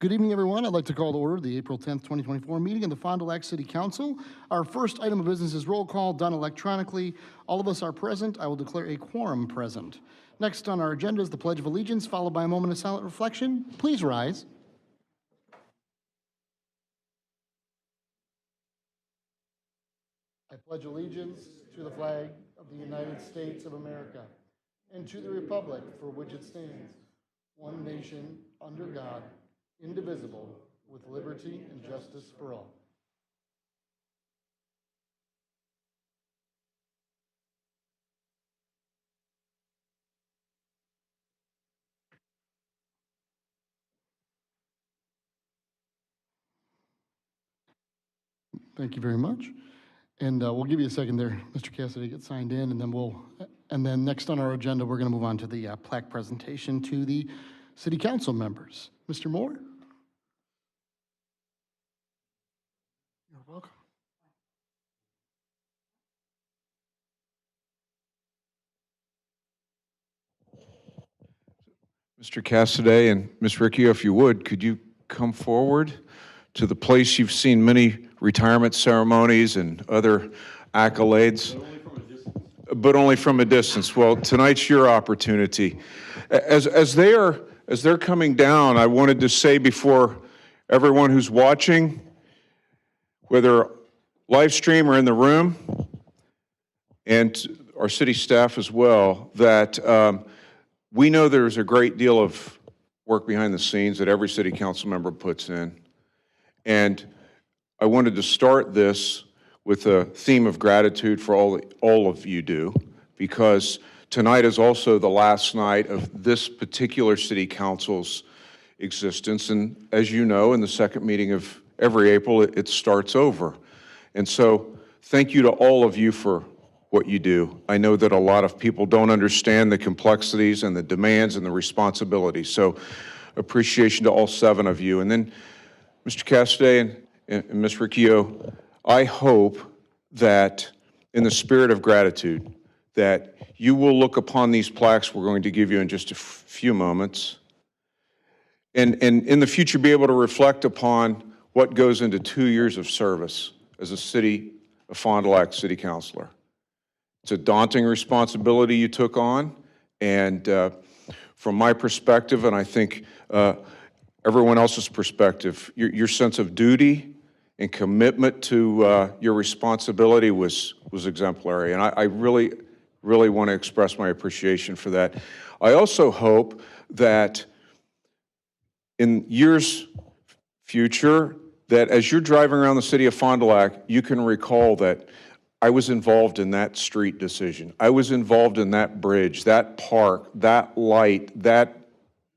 Good evening, everyone. I'd like to call to order the April 10th, 2024 meeting of the Fond du Lac City Council. Our first item of business is roll call done electronically. All of us are present. I will declare a quorum present. Next on our agenda is the Pledge of Allegiance, followed by a moment of silent reflection. Please rise. I pledge allegiance to the flag of the United States of America and to the republic for which it stands, one nation, under God, indivisible, with liberty and justice for all. Thank you very much. And we'll give you a second there, Mr. Cassidy, get signed in, and then next on our agenda, we're going to move on to the plaque presentation to the city council members. Mr. Moore? You're welcome. Mr. Cassidy and Ms. Riccio, if you would, could you come forward to the place you've seen many retirement ceremonies and other accolades? But only from a distance. Well, tonight's your opportunity. As they're coming down, I wanted to say before everyone who's watching, whether live stream or in the room, and our city staff as well, that we know there's a great deal of work behind the scenes that every city council member puts in. And I wanted to start this with a theme of gratitude for all of you do, because tonight is also the last night of this particular city council's existence. And as you know, in the second meeting of every April, it starts over. And so thank you to all of you for what you do. I know that a lot of people don't understand the complexities and the demands and the responsibilities. So appreciation to all 7 of you. And then Mr. Cassidy and Ms. Riccio, I hope that in the spirit of gratitude, that you will look upon these plaques we're going to give you in just a few moments, and in the future be able to reflect upon what goes into 2 years of service as a city, a Fond du Lac city councilor. It's a daunting responsibility you took on, and from my perspective, and I think everyone else's perspective, your sense of duty and commitment to your responsibility was exemplary, and I really want to express my appreciation for that. I also hope that in years future, that as you're driving around the city of Fond du Lac, you can recall that I was involved in that street decision. I was involved in that bridge, that park, that light, that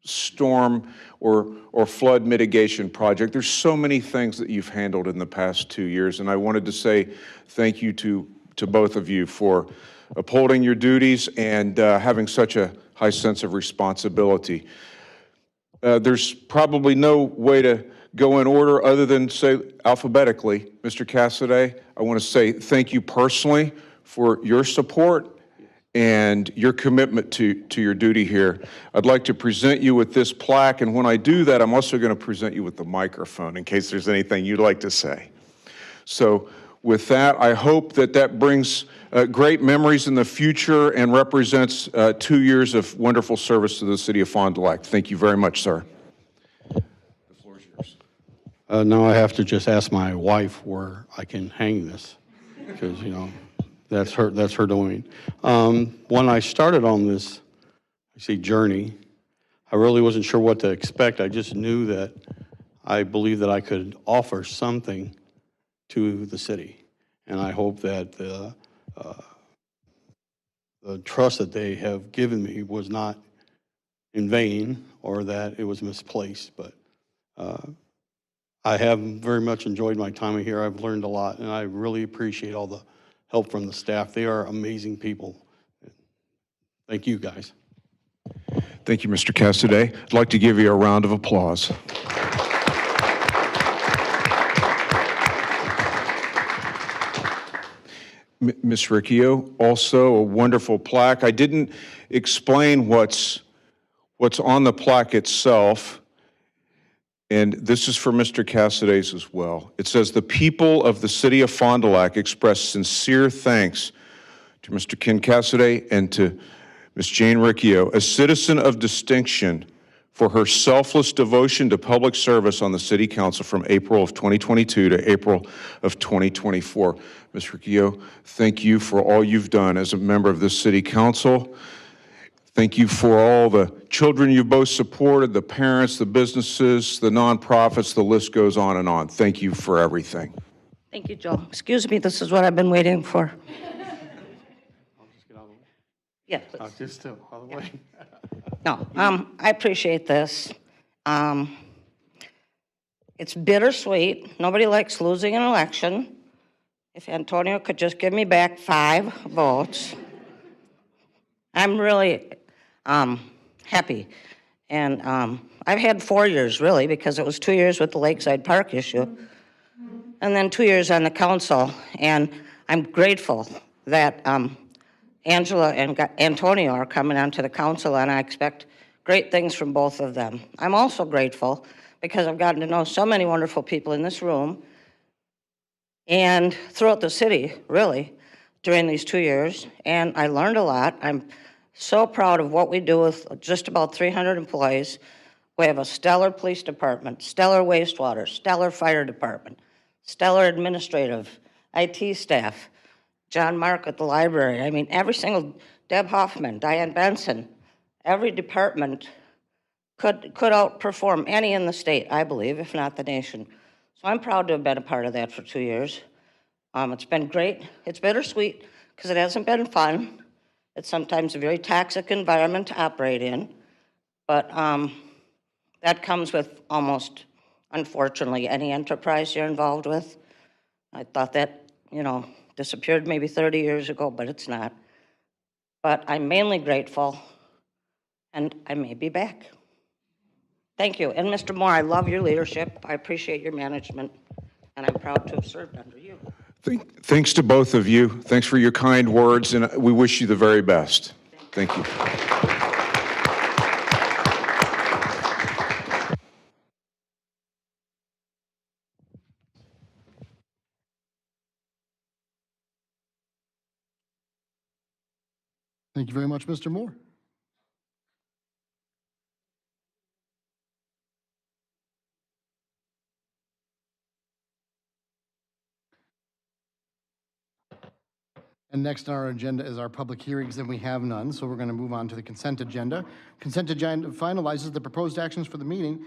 storm or flood mitigation project. There's so many things that you've handled in the past 2 years, and I wanted to say thank you to both of you for upholding your duties and having such a high sense of responsibility. There's probably no way to go in order other than say alphabetically. Mr. Cassidy, I want to say thank you personally for your support and your commitment to your duty here. I'd like to present you with this plaque, and when I do that, I'm also going to present you with the microphone in case there's anything you'd like to say. So with that, I hope that brings great memories in the future and represents 2 years of wonderful service to the city of Fond du Lac. Thank you very much, sir. The floor is yours. Now I have to just ask my wife where I can hang this, because, you know, that's her doing. When I started on this, journey, I really wasn't sure what to expect. I just knew that I believed that I could offer something to the city, and I hope that the trust that they have given me was not in vain or that it was misplaced. But I have very much enjoyed my time here. I've learned a lot, and I really appreciate all the help from the staff. They are amazing people. Thank you, guys. Thank you, Mr. Cassidy. I'd like to give you a round of applause. Ms. Riccio, also a wonderful plaque. I didn't explain what's on the plaque itself, and this is for Mr. Cassidy's as well. It says, "The people of the city of Fond du Lac express sincere thanks to Mr. Ken Cassidy and to Ms. Jane Riccio, a citizen of distinction, for her selfless devotion to public service on the city council from April of 2022 to April of 2024. Ms. Riccio, thank you for all you've done as a member of this city council. Thank you for all the children you both supported, the parents, the businesses, the nonprofits, the list goes on and on. Thank you for everything." Thank you, Joe. Excuse me, this is what I've been waiting for. Yeah, please. Just still, out of the way. No, I appreciate this. It's bittersweet. Nobody likes losing an election. If Antonio could just give me back 5 votes. I'm really happy. And I've had 4 years, really, because it was 2 years with the Lakeside Park issue, and then 2 years on the council. And I'm grateful that Angela and Antonio are coming onto the council, and I expect great things from both of them. I'm also grateful because I've gotten to know so many wonderful people in this room and throughout the city, really, during these 2 years, and I learned a lot. I'm so proud of what we do with just about 300 employees. We have a stellar police department, stellar wastewater, stellar fire department, stellar administrative, IT staff, John Mark at the library. I mean, every single, Deb Hoffman, Diane Benson, every department could outperform any in the state, I believe, if not the nation. So I'm proud to have been a part of that for 2 years. It's been great. It's bittersweet because it hasn't been fun. It's sometimes a very toxic environment to operate in, but that comes with almost, unfortunately, any enterprise you're involved with. I thought that, disappeared maybe 30 years ago, but it's not. But I'm mainly grateful, and I may be back. Thank you. And Mr. Moore, I love your leadership. I appreciate your management, and I'm proud to have served under you. Thanks to both of you. Thanks for your kind words, and we wish you the very best. Thank you. Thank you very much, Mr. Moore. And next on our agenda is our public hearings, and we have none, so we're going to move on to the consent agenda. Consent agenda finalizes the proposed actions for the meeting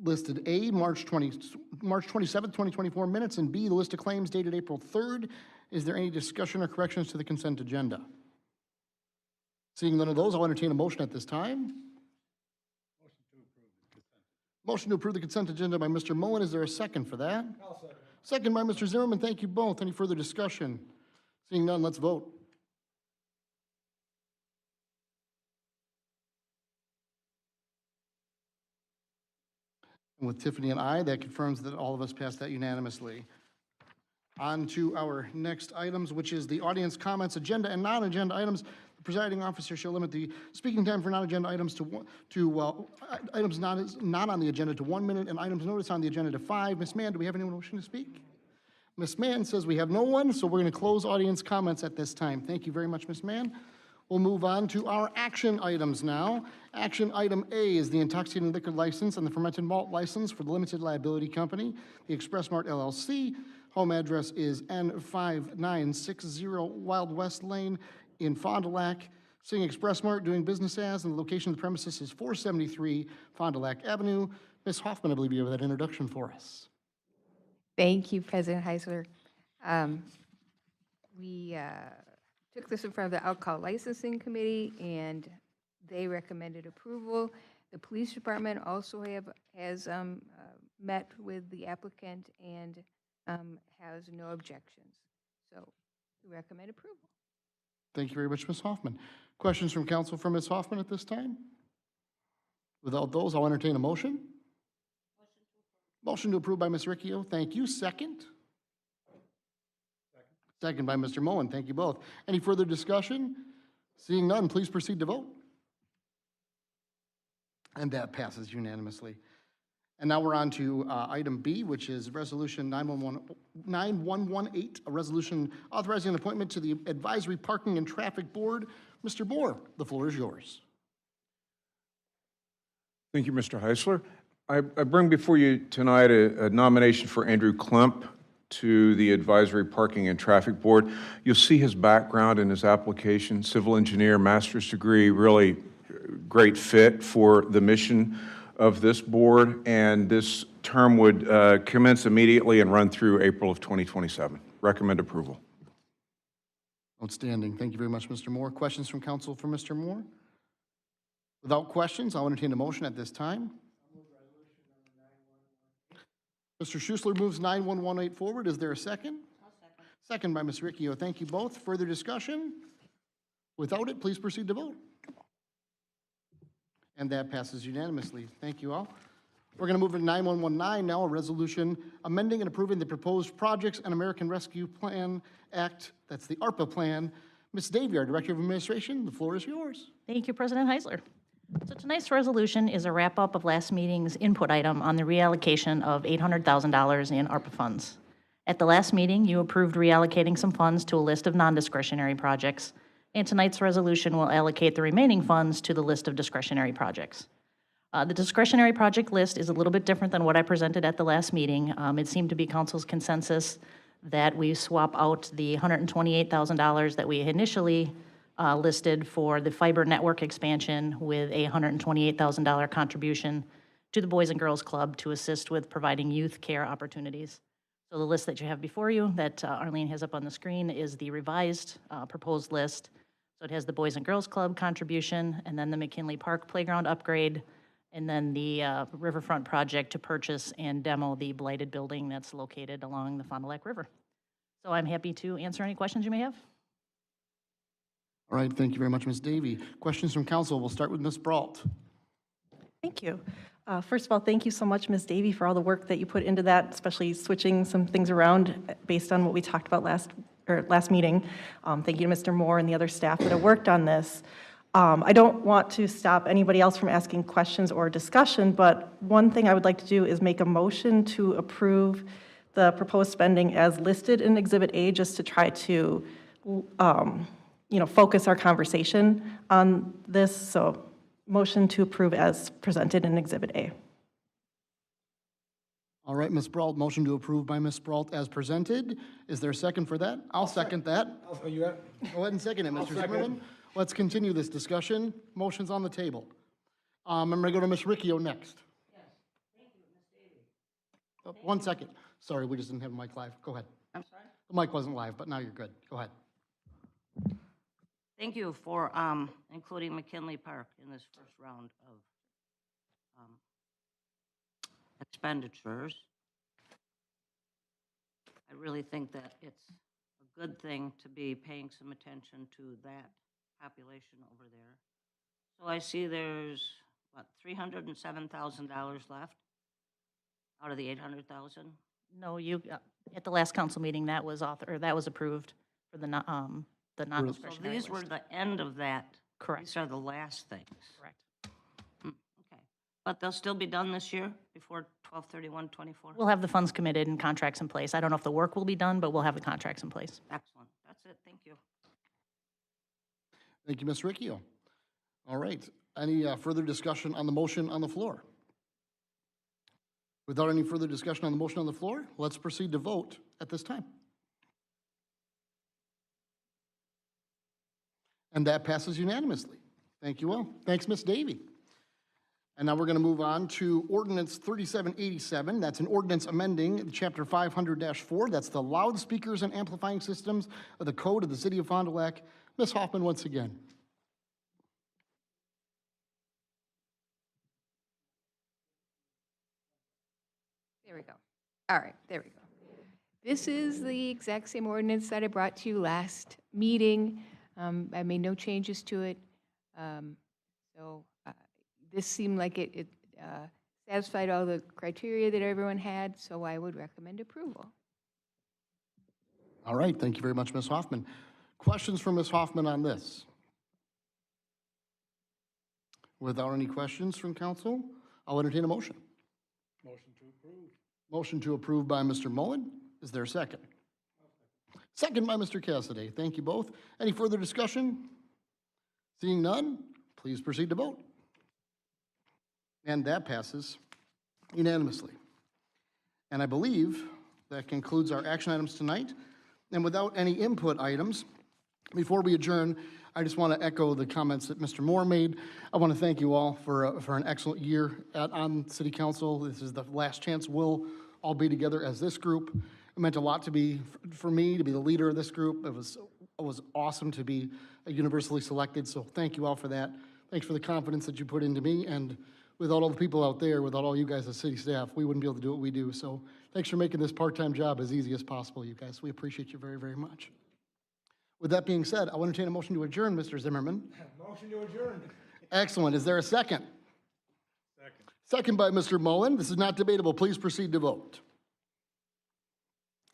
listed: A, March 27th, 2024 minutes, and B, the list of claims dated April 3rd. Is there any discussion or corrections to the consent agenda? Seeing none of those, I'll entertain a motion at this time. Motion to approve the consent agenda by Mr. Mullen. Is there a second for that? I'll second. Second by Mr. Zimmerman. Thank you both. Any further discussion? Seeing none, let's vote. And with Tiffany and I, that confirms that all of us passed that unanimously. On to our next items, which is the audience comments, agenda and non-agenda items. The presiding officer shall limit the speaking time for non-agenda items to items not on the agenda to 1 minute, and items noticed on the agenda to 5. Ms. Mann, do we have anyone wishing to speak? Ms. Mann says we have no one, so we're going to close audience comments at this time. Thank you very much, Ms. Mann. We'll move on to our action items now. Action item A is the intoxicating liquor license and the fermented malt license for the limited liability company, the Express Mart LLC. Home address is N5960 Wild West Lane in Fond du Lac. Seeing Express Mart doing business as, and the location of the premises is 473 Fond du Lac Avenue. Ms. Hoffman, I believe you have that introduction for us. Thank you, President Heisler. We took this in front of the Alcohol Licensing Committee, and they recommended approval. The police department also has met with the applicant and has no objections. So we recommend approval. Thank you very much, Ms. Hoffman. Questions from council for Ms. Hoffman at this time? Without those, I'll entertain a motion. Motion to approve by Ms. Riccio. Thank you. Second? Second by Mr. Mullen. Thank you both. Any further discussion? Seeing none, please proceed to vote. And that passes unanimously. And now we're on to item B, which is Resolution 9118, a resolution authorizing an appointment to the Advisory Parking and Traffic Board. Mr. Bohr, the floor is yours. Thank you, Mr. Heisler. I bring before you tonight a nomination for Andrew Klemp to the Advisory Parking and Traffic Board. You'll see his background in his application, civil engineer, master's degree, really great fit for the mission of this board, and this term would commence immediately and run through April of 2027. Recommend approval. Outstanding. Thank you very much, Mr. Moore. Questions from council for Mr. Moore? Without questions, I'll entertain a motion at this time. Mr. Schuessler moves 9118 forward. Is there a second? Second by Ms. Ricchio. Thank you both. Further discussion? Without it, please proceed to vote. And that passes unanimously. Thank you all. We're going to move to 9119 now, a resolution amending and approving the proposed Projects and American Rescue Plan Act. That's the ARPA plan. Ms. Davy, our Director of Administration, the floor is yours. Thank you, President Heisler. So tonight's resolution is a wrap-up of last meeting's input item on the reallocation of $800,000 in ARPA funds. At the last meeting, you approved reallocating some funds to a list of non-discretionary projects, and tonight's resolution will allocate the remaining funds to the list of discretionary projects. The discretionary project list is a little bit different than what I presented at the last meeting. It seemed to be council's consensus that we swap out the $128,000 that we initially listed for the fiber network expansion with a $128,000 contribution to the Boys and Girls Club to assist with providing youth care opportunities. So the list that you have before you that Arlene has up on the screen is the revised proposed list. So it has the Boys and Girls Club contribution, and then the McKinley Park playground upgrade, and then the riverfront project to purchase and demo the blighted building that's located along the Fond du Lac River. So I'm happy to answer any questions you may have. All right, thank you very much, Ms. Davy. Questions from council. We'll start with Ms. Brault. Thank you. First of all, thank you so much, Ms. Davy, for all the work that you put into that, especially switching some things around based on what we talked about last meeting. Thank you to Mr. Moore and the other staff that have worked on this. I don't want to stop anybody else from asking questions or discussion, but one thing I would like to do is make a motion to approve the proposed spending as listed in Exhibit A, just to try to, focus our conversation on this. So, motion to approve as presented in Exhibit A. All right, Ms. Brault, motion to approve by Ms. Brault as presented. Is there a second for that? I'll second that. Oh, you got? Go ahead and second it, Mr. Zimmerman. Let's continue this discussion. Motion's on the table. I'm going to go to Ms. Ricchio next. Yes, thank you, Ms. Davy. 1 second. Sorry, we just didn't have a mic live. Go ahead. I'm sorry? The mic wasn't live, but now you're good. Go ahead. Thank you for including McKinley Park in this first round of expenditures. I really think that it's a good thing to be paying some attention to that population over there. So I see there's, what, $307,000 left out of the $800,000? No, you, at the last council meeting, that was approved for the So non-discretionary these were list. the end of that? Correct. These are the last things? Correct. Okay. But they'll still be done this year before 12/31/24? We'll have the funds committed and contracts in place. I don't know if the work will be done, but we'll have the contracts in place. Excellent. That's it. Thank you. Thank you, Ms. Ricchio. All right. Any further discussion on the motion on the floor? Without any further discussion on the motion on the floor, let's proceed to vote at this time. And that passes unanimously. Thank you all. Thanks, Ms. Davy. And now we're going to move on to Ordinance 3787. That's an ordinance amending Chapter 500-4. That's the loudspeakers and amplifying systems of the Code of the City of Fond du Lac. Ms. Hoffman, once again. There we go. All right, there we go. This is the exact same ordinance that I brought to you last meeting. I made no changes to it. This seemed like it satisfied all the criteria that everyone had, so I would recommend approval. All right, thank you very much, Ms. Hoffman. Questions for Ms. Hoffman on this? Without any questions from council, I'll entertain a motion. Motion to approve by Mr. Mullen. Is there a second? Second by Mr. Cassidy. Thank you both. Any further discussion? Seeing none, please proceed to vote. And that passes unanimously. And I believe that concludes our action items tonight. And without any input items, before we adjourn, I just want to echo the comments that Mr. Moore made. I want to thank you all for an excellent year on City Council. This is the last chance we'll all be together as this group. It meant a lot to be, for me, to be the leader of this group. It was awesome to be universally selected, so thank you all for that. Thanks for the confidence that you put into me, and without all the people out there, without all you guys as city staff, we wouldn't be able to do what we do. So thanks for making this part-time job as easy as possible, you guys. We appreciate you very, very much. With that being said, I want to entertain a motion to adjourn, Mr. Zimmerman. Motion to adjourn. Excellent. Is there a second? Second. Second by Mr. Mullen. This is not debatable. Please proceed to vote.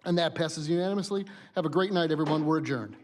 And that passes unanimously. Have a great night, everyone. We're adjourned.